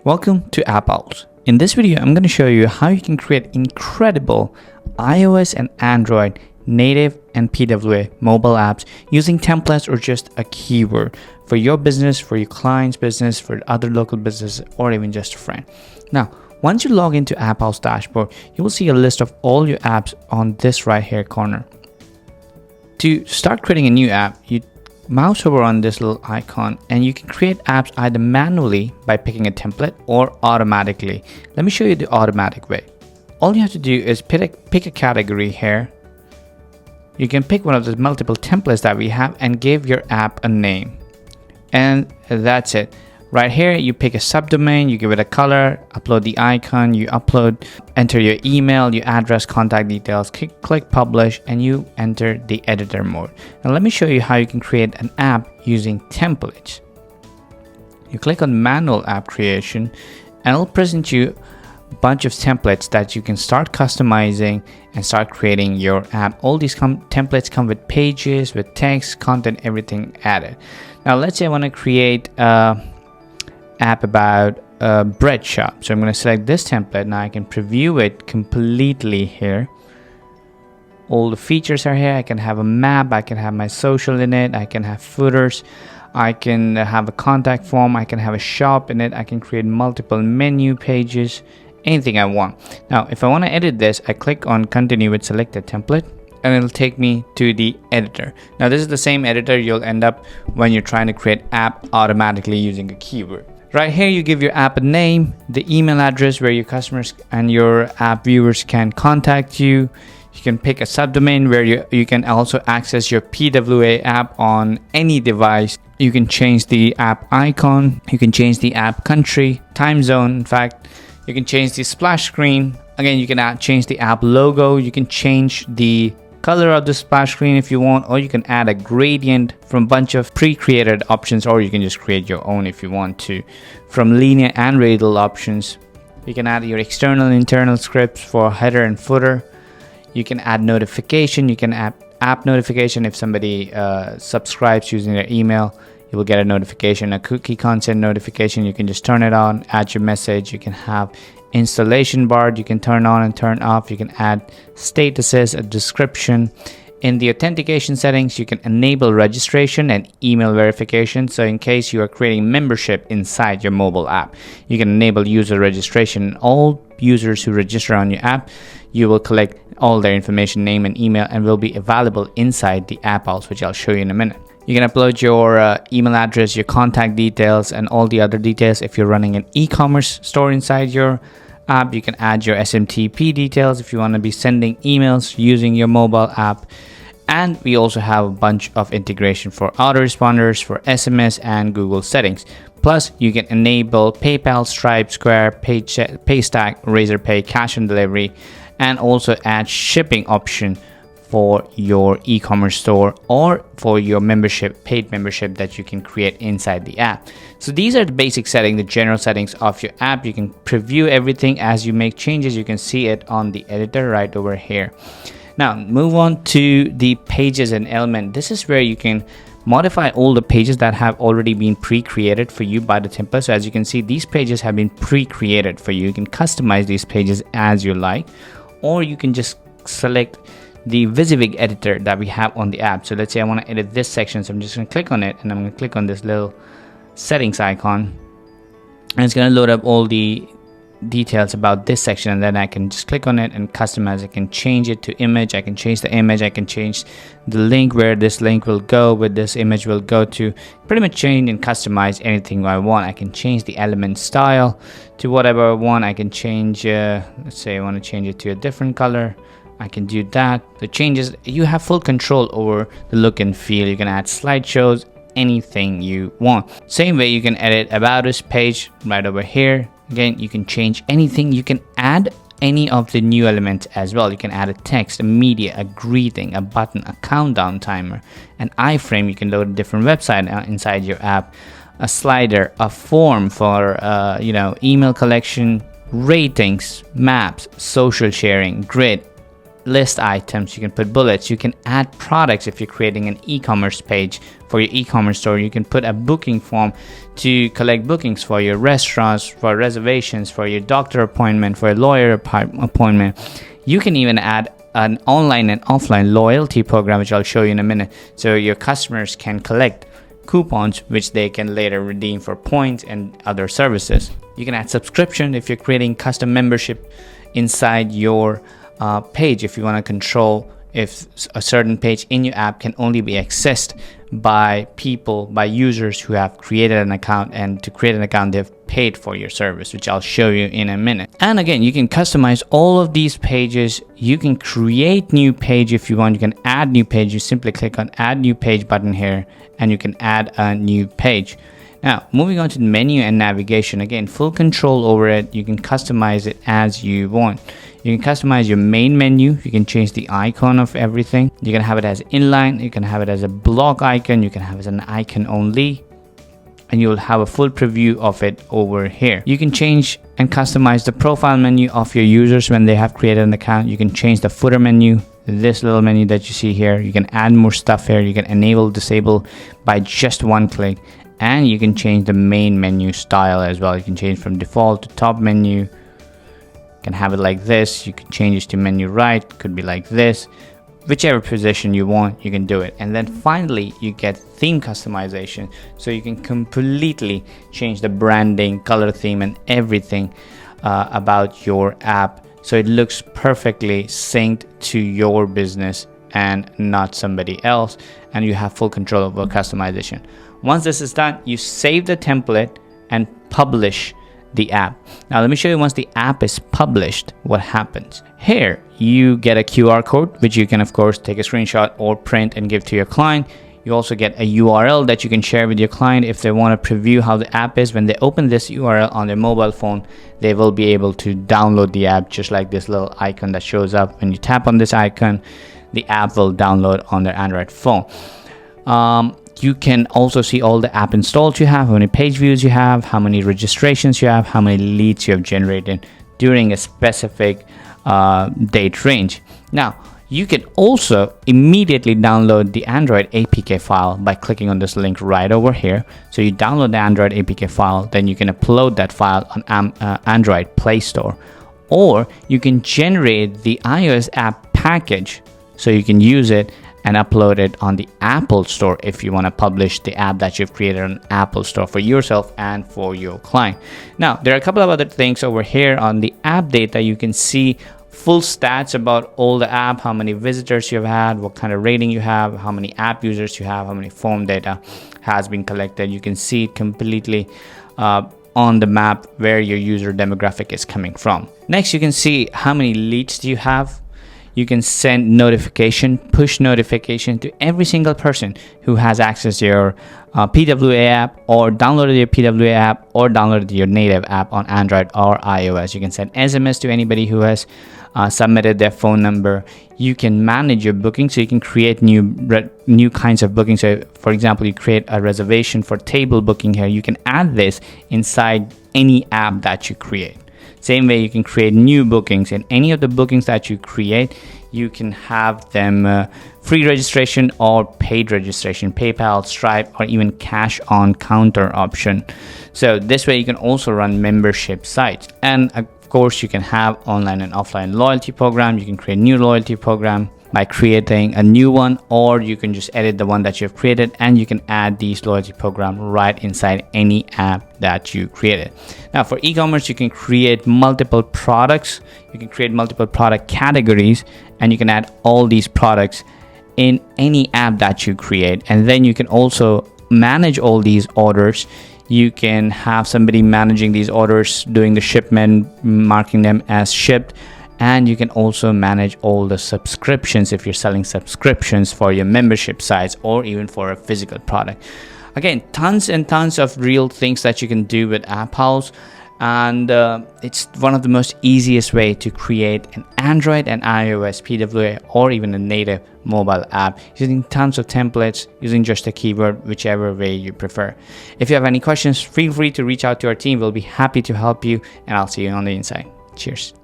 Welcome to AppOwls. In this video, I'm going to show you how you can create incredible iOS and Android native and PWA mobile apps using templates or just a keyword for your business, for your client's business, for other local business, or even just a friend. Now, once you log into AppOwls dashboard, you will see a list of all your apps on this right here corner. To start creating a new app, you mouse over on this little icon and you can create apps either manually by picking a template or automatically. Let me show you the automatic way. All you have to do is pick a category here. You can pick one of the multiple templates that we have and give your app a name. And that's it. Right here, you pick a subdomain, you give it a color, upload the icon, you enter your email, your address, contact details, click publish, and you enter the editor mode. Now let me show you how you can create an app using templates. You click on manual app creation and it'll present you a bunch of templates that you can start customizing and start creating your app. All these templates come with pages, with text, content, everything added. Now let's say I want to create app about a bread shop. So I'm going to select this template. Now I can preview it completely here. All the features are here. I can have a map, I can have my social in it, I can have footers, I can have a contact form, I can have a shop in it, I can create multiple menu pages, anything I want. Now if I want to edit this, I click on continue with selected template and it'll take me to the editor. Now this is the same editor you'll end up when you're trying to create app automatically using a keyword. Right here, you give your app a name, the email address where your customers and your app viewers can contact you. You can pick a subdomain where you can also access your PWA app on any device. You can change the app icon, you can change the app country, time zone. In fact, you can change the splash screen. Again, you can change the app logo, you can change the color of the splash screen if you want, or you can add a gradient from a bunch of pre-created options, or you can just create your own if you want to. From linear and radial options, you can add your external and internal scripts for header and footer. You can add notification, you can add app notification. If somebody subscribes using their email, you will get a notification. A cookie consent notification, you can just turn it on, add your message. You can have installation bar, you can turn on and turn off. You can add statuses, a description. In the authentication settings, you can enable registration and email verification. So in case you are creating membership inside your mobile app, you can enable user registration. All users who register on your app, you will collect all their information, name and email, and will be available inside the AppOwls, which I'll show you in a minute. You can upload your email address, your contact details, and all the other details. If you're running an e-commerce store inside your app, you can add your SMTP details if you want to be sending emails using your mobile app. And we also have a bunch of integration for autoresponders, for SMS and Google settings. Plus, you can enable PayPal, Stripe, Square, Paystack, Razorpay, cash on delivery, and also add shipping option for your e-commerce store or for your membership, paid membership that you can create inside the app. So these are the basic settings, the general settings of your app. You can preview everything as you make changes. You can see it on the editor right over here. Now move on to the pages and element. This is where you can modify all the pages that have already been pre-created for you by the template. So as you can see, these pages have been pre-created for you. You can customize these pages as you like, or you can just select the WYSIWYG editor that we have on the app. So let's say I want to edit this section, so I'm just going to click on it and I'm going to click on this little settings icon, and it's going to load up all the details about this section, and then I can just click on it and customize. I can change it to image, I can change the image, I can change the link, where this link will go, where this image will go to. Pretty much change and customize anything I want. I can change the element style to whatever I want. I can change let's say I want to change it to a different color, I can do that. The changes, you have full control over the look and feel. You can add slideshows, anything you want. Same way you can edit about us page right over here. Again, you can change anything. You can add any of the new elements as well. You can add a text, a media, a greeting, a button, a countdown timer, an iframe. You can load a different website inside your app, a slider, a form for email collection, ratings, maps, social sharing, grid, list items, you can put bullets, you can add products. If you're creating an e-commerce page for your e-commerce store, you can put a booking form to collect bookings for your restaurants, for reservations, for your doctor appointment, for a lawyer appointment. You can even add an online and offline loyalty program, which I'll show you in a minute, so your customers can collect coupons which they can later redeem for points and other services. You can add subscription if you're creating custom membership inside your page. If you want to control if a certain page in your app can only be accessed by users who have created an account, and to create an account they've paid for your service, which I'll show you in a minute. And again, you can customize all of these pages. You can create new page if you want. You can add new page. You simply click on add new page button here and you can add a new page. Now, moving on to the menu and navigation, again, full control over it. You can customize it as you want. You can customize your main menu. You can change the icon of everything. You can have it as inline. You can have it as a block icon. You can have it as an icon only. And you'll have a full preview of it over here. You can change and customize the profile menu of your users when they have created an account. You can change the footer menu, this little menu that you see here. You can add more stuff here. You can enable, disable by just one click. And you can change the main menu style as well. You can change from default to top menu. You can have it like this. You can change it to menu right. Could be like this. Whichever position you want, you can do it. And then finally, you get theme customization. So you can completely change the branding, color theme, and everything about your app, so it looks perfectly synced to your business and not somebody else. And you have full control over customization. Once this is done, you save the template and publish the app. Now let me show you, once the app is published, what happens. Here you get a QR code, which you can of course take a screenshot or print and give to your client. You also get a URL that you can share with your client if they want to preview how the app is. When they open this URL on their mobile phone, they will be able to download the app, just like this little icon that shows up. When you tap on this icon, the app will download on their Android phone. You can also see all the app installs you have, how many page views you have, how many registrations you have, how many leads you have generated during a specific date range. Now, you can also immediately download the Android APK file by clicking on this link right over here. So you download the Android APK file, then you can upload that file on Android Play Store. Or you can generate the iOS app package, so you can use it and upload it on the Apple Store if you want to publish the app that you've created on Apple Store for yourself and for your client. Now, there are a couple of other things over here on the app data. You can see full stats about all the app, how many visitors you've had, what kind of rating you have, how many app users you have, how many form data has been collected. You can see it completely on the map where your user demographic is coming from. Next, you can see how many leads do you have. You can send push notification to every single person who has access to your PWA app, or downloaded your PWA app, or downloaded your native app on Android or iOS. You can send SMS to anybody who has submitted their phone number. You can manage your booking, so you can create new kinds of bookings. So for example, you create a reservation for table booking here. You can add this inside any app that you create. Same way, you can create new bookings. In any of the bookings that you create, you can have them free registration or paid registration, PayPal, Stripe, or even cash on counter option. So this way you can also run membership sites. And of course, you can have online and offline loyalty program. You can create new loyalty program by creating a new one, or you can just edit the one that you've created, and you can add these loyalty program right inside any app that you created. Now, for e-commerce, you can create multiple products. You can create multiple product categories, and you can add all these products in any app that you create. And then you can also manage all these orders. You can have somebody managing these orders, doing the shipment, marking them as shipped. And you can also manage all the subscriptions if you're selling subscriptions for your membership sites, or even for a physical product. Again, tons and tons of real things that you can do with AppOwls. And it's one of the most easiest way to create an Android and iOS PWA, or even a native mobile app, using tons of templates, using just a keyword, whichever way you prefer. If you have any questions, feel free to reach out to our team. We'll be happy to help you, and I'll see you on the inside. Cheers.